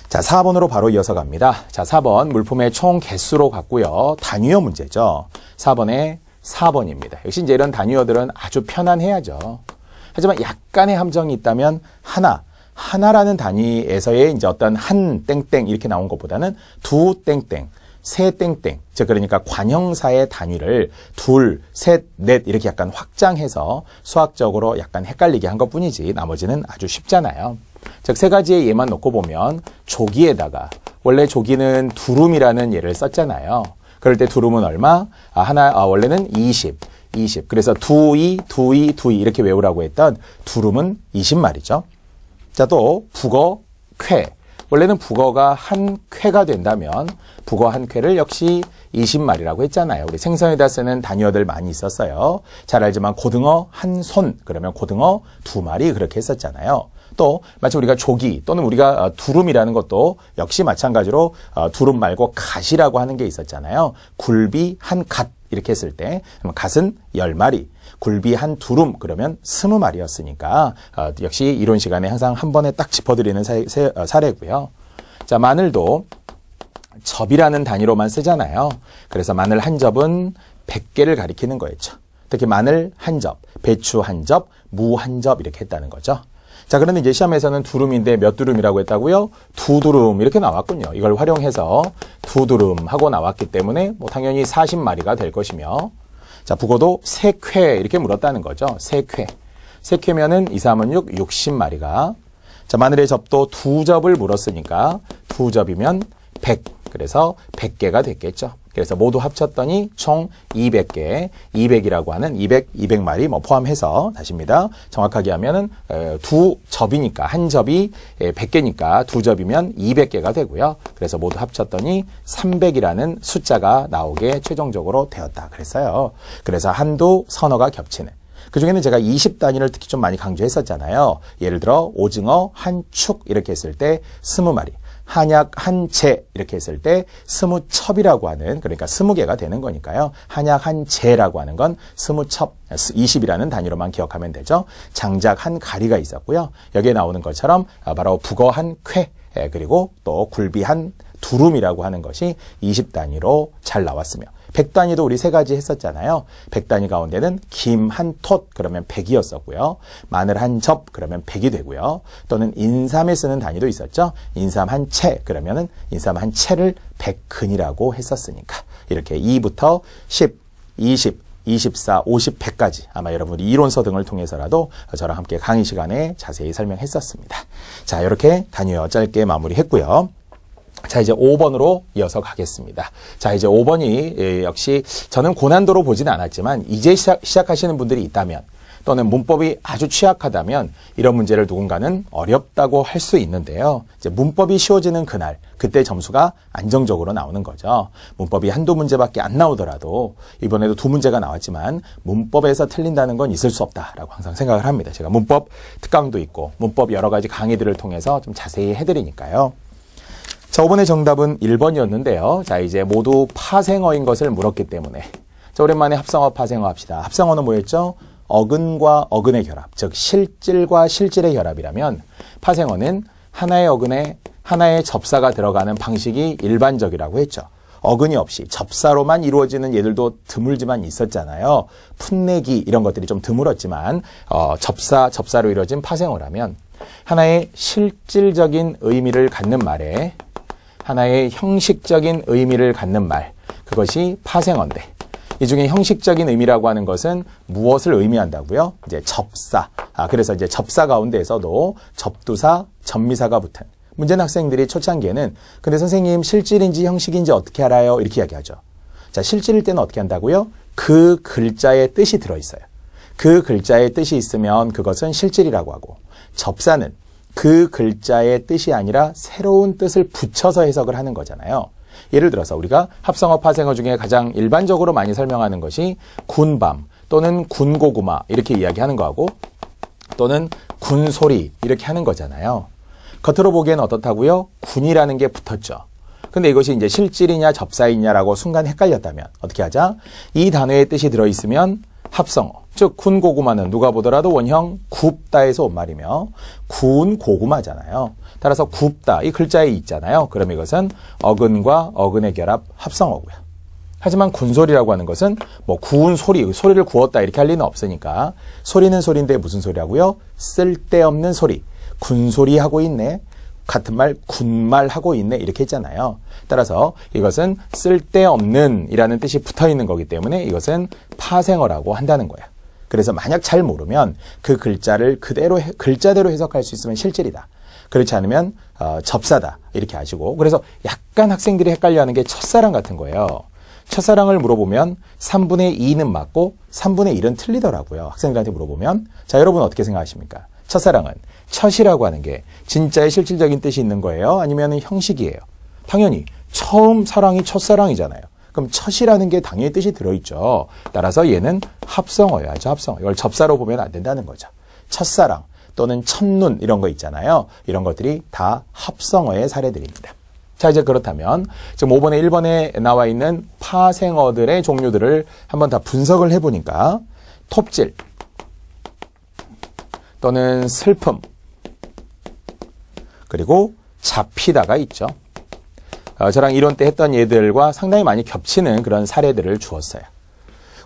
자, 4번으로 바로 이어서 갑니다. 자, 4번 물품의 총 개수로 갔고요. 단위어 문제죠. 4번에 4번입니다. 역시 이제 이런 단위어들은 아주 편안해야죠. 하지만 약간의 함정이 있다면 하나라는 단위에서의 이제 어떤 한 땡땡 이렇게 나온 것보다는 두 땡땡, 세 땡땡, 즉 그러니까 관형사의 단위를 둘, 셋, 넷 이렇게 약간 확장해서 수학적으로 약간 헷갈리게 한 것뿐이지 나머지는 아주 쉽잖아요. 즉 세 가지의 예만 놓고 보면 조기에다가 원래 조기는 두룸이라는 예를 썼잖아요. 그럴 때 두룸은 얼마? 원래는 20. 그래서 두이 이렇게 외우라고 했던 두룸은 20말이죠. 자, 또 북어, 쾌. 원래는 북어가 한 쾌가 된다면 북어 한 쾌를 역시 20말이라고 했잖아요. 우리 생선에다 쓰는 단위어들 많이 있었어요. 잘 알지만 고등어 한 손, 그러면 고등어 2마리 그렇게 했었잖아요. 또 마치 우리가 조기 또는 우리가 두rum이라는 것도 역시 마찬가지로 두rum 말고 갓이라고 하는 게 있었잖아요. 굴비 한 갓 이렇게 했을 때 갓은 10마리, 굴비 한 두룸 그러면 20마리였으니까 역시 이론 시간에 항상 한 번에 딱 짚어드리는 사례고요. 자, 마늘도 접이라는 단위로만 쓰잖아요. 그래서 마늘 한 접은 100개를 가리키는 거였죠. 특히 마늘 한 접, 배추 한 접, 무 한 접 이렇게 했다는 거죠. 자, 그런데 이제 시험에서는 두름인데 몇 두름이라고 했다고요? 두 두름 이렇게 나왔군요. 이걸 활용해서 두 두름 하고 나왔기 때문에 뭐 당연히 40마리가 될 것이며, 자, 북어도 세 쾌 이렇게 물었다는 거죠. 세 쾌. 세 쾌면은 2, 3은 6, 60마리가. 자, 마늘의 접도 두 접을 물었으니까 두 접이면 100. 그래서 100개가 됐겠죠. 그래서 모두 합쳤더니 총 200개, 200이라고 하는 200마리 뭐 포함해서 다시입니다. 정확하게 하면은 두 접이니까 한 접이 100개니까 두 접이면 200개가 되고요. 그래서 모두 합쳤더니 300이라는 숫자가 나오게 최종적으로 되었다 그랬어요. 그래서 한두 서너가 겹치는. 그중에는 제가 20단위를 특히 좀 많이 강조했었잖아요. 예를 들어 오징어 한 축 이렇게 했을 때 20마리. 한약 한 재 이렇게 했을 때 20첩이라고 하는, 그러니까 20개가 되는 거니까요. 한약 한 재라고 하는 건 20첩, 20이라는 단위로만 기억하면 되죠. 장작 한 가리가 있었고요. 여기에 나오는 것처럼 바로 북어 한 쾌, 그리고 또 굴비 한 두름이라고 하는 것이 20단위로 잘 나왔으며, 100단위도 우리 세 가지 했었잖아요. 100단위 가운데는 김 한 톳 그러면 100이었었고요. 마늘 한 접 그러면 100이 되고요. 또는 인삼에 쓰는 단위도 있었죠. 인삼 한 채 그러면은 인삼 한 채를 100근이라고 했었으니까 이렇게 2부터 10, 20, 24, 50, 100까지 아마 여러분이 이론서 등을 통해서라도 저랑 함께 강의 시간에 자세히 설명했었습니다. 자, 이렇게 단위어 짧게 마무리했고요. 자, 이제 5번으로 이어서 가겠습니다. 자, 이제 5번이 역시 저는 고난도로 보지는 않았지만 이제 시작하시는 분들이 있다면, 또는 문법이 아주 취약하다면 이런 문제를 누군가는 어렵다고 할 수 있는데요. 이제 문법이 쉬워지는 그날, 그때 점수가 안정적으로 나오는 거죠. 문법이 한두 문제밖에 안 나오더라도 이번에도 두 문제가 나왔지만 문법에서 틀린다는 건 있을 수 없다라고 항상 생각을 합니다. 제가 문법 특강도 있고 문법 여러 가지 강의들을 통해서 좀 자세히 해드리니까요. 자, 5번의 정답은 1번이었는데요. 자, 이제 모두 파생어인 것을 물었기 때문에 자, 오랜만에 합성어 파생어 합시다. 합성어는 뭐였죠? 어근과 어근의 결합, 즉 실질과 실질의 결합이라면 파생어는 하나의 어근에 하나의 접사가 들어가는 방식이 일반적이라고 했죠. 어근이 없이 접사로만 이루어지는 예들도 드물지만 있었잖아요. 풋내기 이런 것들이 좀 드물었지만 접사로 이루어진 파생어라면 하나의 실질적인 의미를 갖는 말에 하나의 형식적인 의미를 갖는 말, 그것이 파생어인데, 이 중에 형식적인 의미라고 하는 것은 무엇을 의미한다고요? 이제 접사. 그래서 이제 접사 가운데에서도 접두사, 접미사가 붙은. 문제는 학생들이 초창기에는 근데 선생님 실질인지 형식인지 어떻게 알아요? 이렇게 이야기하죠. 자, 실질일 때는 어떻게 한다고요? 그 글자의 뜻이 들어있어요. 그 글자의 뜻이 있으면 그것은 실질이라고 하고, 접사는 그 글자의 뜻이 아니라 새로운 뜻을 붙여서 해석을 하는 거잖아요. 예를 들어서 우리가 합성어 파생어 중에 가장 일반적으로 많이 설명하는 것이 군밤 또는 군고구마 이렇게 이야기하는 거하고, 또는 군소리 이렇게 하는 거잖아요. 겉으로 보기에는 어떻다고요? 군이라는 게 붙었죠. 근데 이것이 이제 실질이냐 접사이냐라고 순간 헷갈렸다면 어떻게 하자? 이 단어의 뜻이 들어있으면 합성어, 즉 군고구마는 누가 보더라도 원형 굽다에서 온 말이며 군고구마잖아요. 따라서 굽다, 이 글자에 있잖아요. 그럼 이것은 어근과 어근의 결합 합성어고요. 하지만 군소리라고 하는 것은 뭐 구운 소리, 소리를 구웠다 이렇게 할 리는 없으니까 소리는 소리인데 무슨 소리라고요? 쓸데없는 소리, 군소리 하고 있네. 같은 말 군말 하고 있네 이렇게 했잖아요. 따라서 이것은 쓸데없는 이라는 뜻이 붙어있는 거기 때문에 이것은 파생어라고 한다는 거야. 그래서 만약 잘 모르면 그 글자를 그대로 글자대로 해석할 수 있으면 실질이다. 그렇지 않으면 접사다 이렇게 아시고, 그래서 약간 학생들이 헷갈려하는 게 첫사랑 같은 거예요. 첫사랑을 물어보면 3분의 2는 맞고 3분의 1은 틀리더라고요. 학생들한테 물어보면. 자, 여러분 어떻게 생각하십니까? 첫사랑은 첫이라고 하는 게 진짜의 실질적인 뜻이 있는 거예요? 아니면 형식이에요? 당연히 처음 사랑이 첫사랑이잖아요. 그럼 첫이라는 게 당연히 뜻이 들어있죠. 따라서 얘는 합성어여야죠. 합성어. 이걸 접사로 보면 안 된다는 거죠. 첫사랑 또는 첫눈 이런 거 있잖아요. 이런 것들이 다 합성어의 사례들입니다. 자, 이제 그렇다면 지금 5번에 1번에 나와 있는 파생어들의 종류들을 한번 다 분석을 해보니까 톱질 또는 슬픔, 그리고 잡히다가 있죠. 저랑 이론 때 했던 예들과 상당히 많이 겹치는 그런 사례들을 주었어요.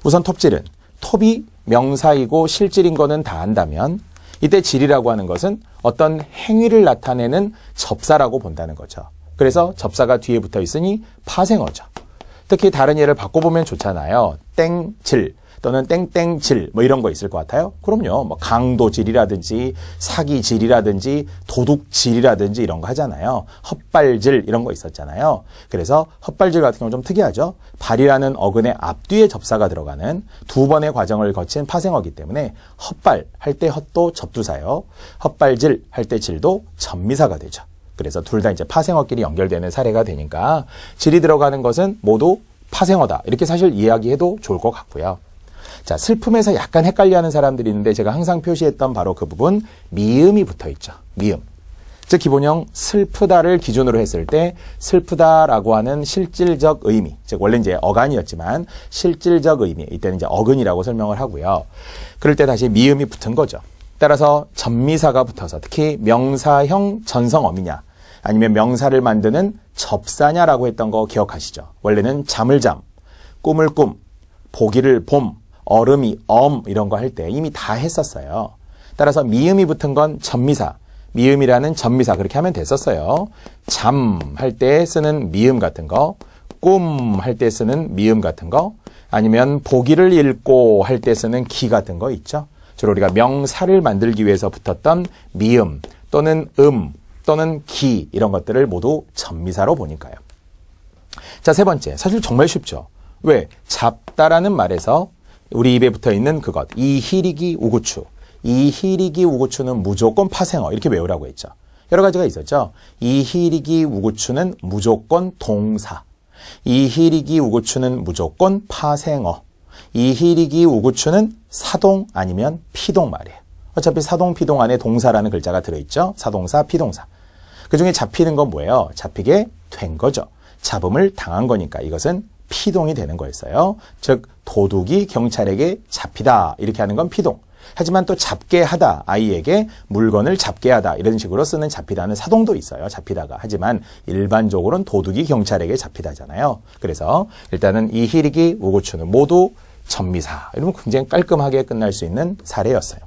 우선 톱질은 톱이 명사이고 실질인 거는 다 안다면 이때 질이라고 하는 것은 어떤 행위를 나타내는 접사라고 본다는 거죠. 그래서 접사가 뒤에 붙어 있으니 파생어죠. 특히 다른 예를 바꿔보면 좋잖아요. 땡질 또는 땡땡질 뭐 이런 거 있을 것 같아요. 그럼요. 뭐 강도질이라든지 사기질이라든지 도둑질이라든지 이런 거 하잖아요. 헛발질 이런 거 있었잖아요. 그래서 헛발질 같은 경우 좀 특이하죠. 발이라는 어근의 앞뒤에 접사가 들어가는 두 번의 과정을 거친 파생어이기 때문에 헛발 할 때 헛도 접두사요. 헛발질 할 때 질도 접미사가 되죠. 그래서 둘 다 이제 파생어끼리 연결되는 사례가 되니까 질이 들어가는 것은 모두 파생어다. 이렇게 사실 이야기해도 좋을 것 같고요. 자, 슬픔에서 약간 헷갈려하는 사람들이 있는데 제가 항상 표시했던 바로 그 부분 미음이 붙어 있죠. 미음. 즉 기본형 슬프다를 기준으로 했을 때 슬프다라고 하는 실질적 의미, 즉 원래 이제 어간이었지만 실질적 의미, 이때는 이제 어근이라고 설명을 하고요. 그럴 때 다시 미음이 붙은 거죠. 따라서 접미사가 붙어서 특히 명사형 전성어미냐 아니면 명사를 만드는 접사냐라고 했던 거 기억하시죠? 원래는 잠을 잠, 꿈을 꿈, 보기를 봄, 얼음이 이런 거 할 때 이미 다 했었어요. 따라서 미음이 붙은 건 접미사, 미음이라는 접미사 그렇게 하면 됐었어요. 잠 할 때 쓰는 미음 같은 거, 꿈 할 때 쓰는 미음 같은 거, 아니면 보기를 읽고 할 때 쓰는 기 같은 거 있죠. 주로 우리가 명사를 만들기 위해서 붙었던 미음 또는 또는 기 이런 것들을 모두 접미사로 보니까요. 자, 세 번째. 사실 정말 쉽죠. 왜? 잡다라는 말에서 우리 입에 붙어 있는 그것. 이희리기 우구추. 이희리기 우구추는 무조건 파생어. 이렇게 외우라고 했죠. 여러 가지가 있었죠. 이희리기 우구추는 무조건 동사. 이희리기 우구추는 무조건 파생어. 이희리기 우구추는 사동 아니면 피동 말이에요. 어차피 사동, 피동 안에 동사라는 글자가 들어있죠. 사동사, 피동사. 그중에 잡히는 건 뭐예요? 잡히게 된 거죠. 잡음을 당한 거니까 이것은 피동이 되는 거였어요. 즉 도둑이 경찰에게 잡히다 이렇게 하는 건 피동. 하지만 또 잡게 하다, 아이에게 물건을 잡게 하다 이런 식으로 쓰는 잡히다는 사동도 있어요. 잡히다가. 하지만 일반적으로는 도둑이 경찰에게 잡히다잖아요. 그래서 일단은 이 희리기, 우구추는 모두 접미사. 이러면 굉장히 깔끔하게 끝날 수 있는 사례였어요.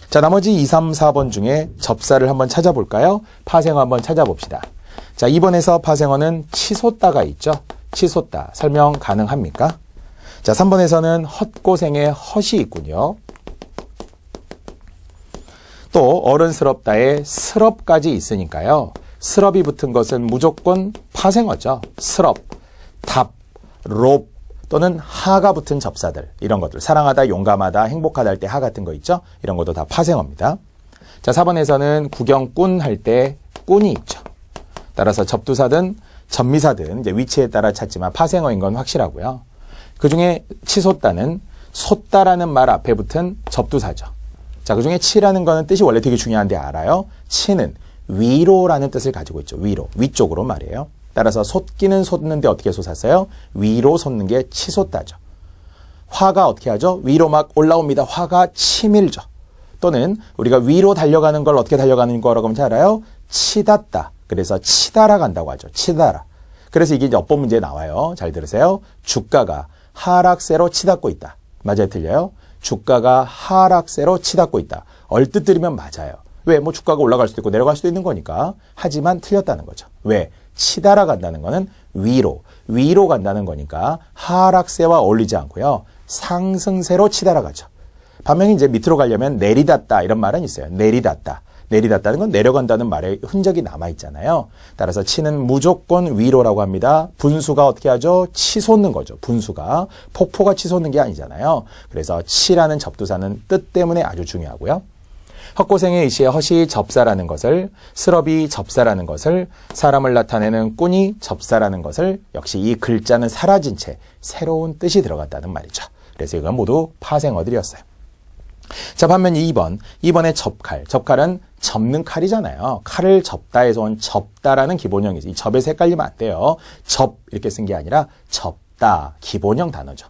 자, 나머지 2, 3, 4번 중에 접사를 한번 찾아볼까요? 파생어 한번 찾아봅시다. 자, 2번에서 파생어는 치솟다가 있죠. 치솟다. 설명 가능합니까? 자, 3번에서는 헛고생의 헛이 있군요. 또 어른스럽다에 스럽까지 있으니까요. 스럽이 붙은 것은 무조건 파생어죠. 스럽, 답, 롭 또는 하가 붙은 접사들 이런 것들. 사랑하다, 용감하다, 행복하다 할 때 하 같은 거 있죠. 이런 것도 다 파생어입니다. 자, 4번에서는 구경꾼 할 때 꾼이 있죠. 따라서 접두사든 접미사든 이제 위치에 따라 찾지만 파생어인 건 확실하고요. 그중에 치솟다는 솟다라는 말 앞에 붙은 접두사죠. 자, 그중에 치라는 거는 뜻이 원래 되게 중요한데 알아요? 치는 위로라는 뜻을 가지고 있죠. 위로, 위쪽으로 말이에요. 따라서 솟기는 솟는데 어떻게 솟았어요? 위로 솟는 게 치솟다죠. 화가 어떻게 하죠? 위로 막 올라옵니다. 화가 치밀죠. 또는 우리가 위로 달려가는 걸 어떻게 달려가는 거라고 하면 잘 알아요? 치닫다. 그래서 치달아 간다고 하죠. 치달아. 그래서 이게 이제 어법 문제에 나와요. 잘 들으세요. 주가가 하락세로 치닫고 있다. 맞아요? 틀려요? 주가가 하락세로 치닫고 있다. 얼뜻 들으면 맞아요. 왜? 뭐 주가가 올라갈 수도 있고 내려갈 수도 있는 거니까. 하지만 틀렸다는 거죠. 왜? 치달아 간다는 거는 위로 간다는 거니까 하락세와 어울리지 않고요. 상승세로 치달아 가죠. 반면에 이제 밑으로 가려면 내리닫다 이런 말은 있어요. 내리닫다. 내리닫다는 건 내려간다는 말에 흔적이 남아있잖아요. 따라서 치는 무조건 위로라고 합니다. 분수가 어떻게 하죠? 치솟는 거죠. 분수가. 폭포가 치솟는 게 아니잖아요. 그래서 치라는 접두사는 뜻 때문에 아주 중요하고요. 헛고생의 의시에 헛이 접사라는 것을, 스럽이 접사라는 것을, 사람을 나타내는 꾼이 접사라는 것을 역시 이 글자는 사라진 채 새로운 뜻이 들어갔다는 말이죠. 그래서 이건 모두 파생어들이었어요. 자, 반면 2번의 접칼. 접칼은 접는 칼이잖아요. 칼을 접다에서 온 접다라는 기본형이 있어요. 이 접에서 헷갈리면 안 돼요. 접 이렇게 쓴 게 아니라 접다. 기본형 단어죠.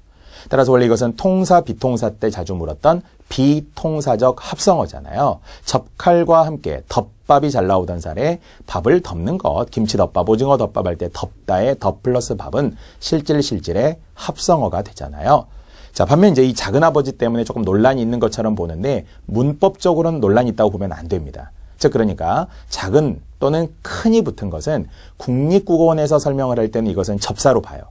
따라서 원래 이것은 통사, 비통사 때 자주 물었던 비통사적 합성어잖아요. 젓칼과 함께 덮밥이 잘 나오던 살에 밥을 덮는 것, 김치덮밥, 오징어 덮밥 할 때 덮다의 덮 플러스 밥은 실질의 합성어가 되잖아요. 자, 반면 이제 이 작은아버지 때문에 조금 논란이 있는 것처럼 보는데 문법적으로는 논란이 있다고 보면 안 됩니다. 즉 그러니까 작은 또는 큰이 붙은 것은 국립국어원에서 설명을 할 때는 이것은 접사로 봐요.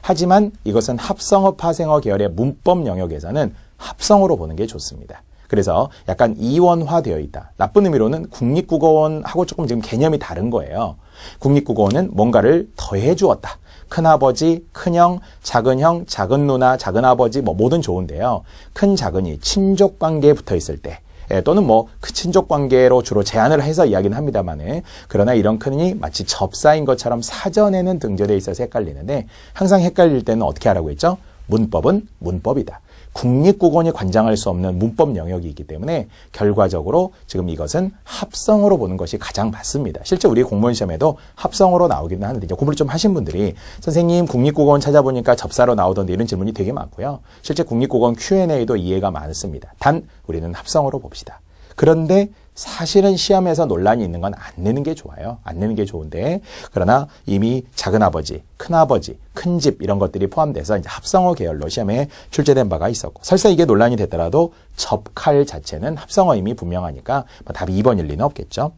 하지만 이것은 합성어, 파생어 계열의 문법 영역에서는 합성어로 보는 게 좋습니다. 그래서 약간 이원화되어 있다. 나쁜 의미로는 국립국어원하고 조금 지금 개념이 다른 거예요. 국립국어원은 뭔가를 더해 주었다. 큰아버지, 큰형, 작은 누나, 작은아버지 뭐 뭐든 좋은데요. 큰 작은이 친족 관계에 붙어 있을 때 또는 뭐 그 친족 관계로 주로 제한을 해서 이야기는 합니다만은 그러나 이런 큰이 마치 접사인 것처럼 사전에는 등재되어 있어서 헷갈리는데 항상 헷갈릴 때는 어떻게 하라고 했죠? 문법은 문법이다. 국립국어원이 관장할 수 없는 문법 영역이 있기 때문에 결과적으로 지금 이것은 합성어로 보는 것이 가장 맞습니다. 실제 우리 공무원 시험에도 합성어로 나오기는 하는데 이제 공부를 좀 하신 분들이 선생님 국립국어원 찾아보니까 접사로 나오던데 이런 질문이 되게 많고요. 실제 국립국어원 Q&A도 이해가 많습니다. 단 우리는 합성어로 봅시다. 그런데 사실은 시험에서 논란이 있는 건 안 내는 게 좋아요. 안 내는 게 좋은데 그러나 이미 작은아버지, 큰아버지, 큰집 이런 것들이 포함돼서 이제 합성어 계열로 시험에 출제된 바가 있었고 설사 이게 논란이 됐더라도 접칼 자체는 합성어임이 분명하니까 답이 2번일 리는 없겠죠.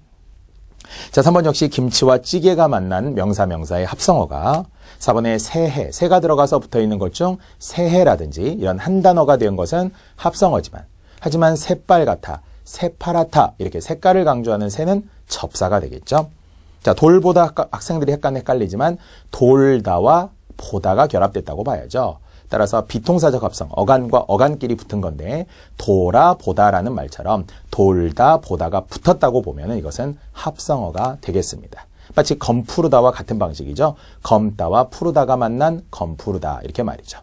자, 3번 역시 김치와 찌개가 만난 명사의 합성어가 4번에 새해, 새가 들어가서 붙어있는 것 중 새해라든지 이런 한 단어가 된 것은 합성어지만 하지만 새빨갛다, 새파랗다 이렇게 색깔을 강조하는 새는 접사가 되겠죠. 자, 돌보다 학생들이 약간 헷갈리지만 돌다와 보다가 결합됐다고 봐야죠. 따라서 비통사적 합성, 어간과 어간끼리 붙은 건데 돌아 보다라는 말처럼 돌다 보다가 붙었다고 보면 이것은 합성어가 되겠습니다. 마치 검푸르다와 같은 방식이죠. 검다와 푸르다가 만난 검푸르다 이렇게 말이죠.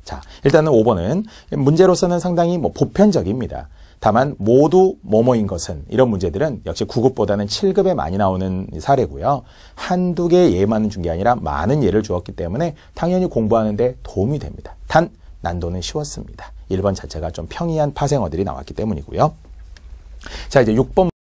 자, 일단은 5번은 문제로서는 상당히 보편적입니다. 다만 모두 뭐뭐인 것은 이런 문제들은 역시 9급보다는 7급에 많이 나오는 사례고요. 한두 개 예만 준 게 아니라 많은 예를 주었기 때문에 당연히 공부하는 데 도움이 됩니다. 단 난도는 쉬웠습니다. 1번 자체가 좀 평이한 파생어들이 나왔기 때문이고요. 자, 이제 6번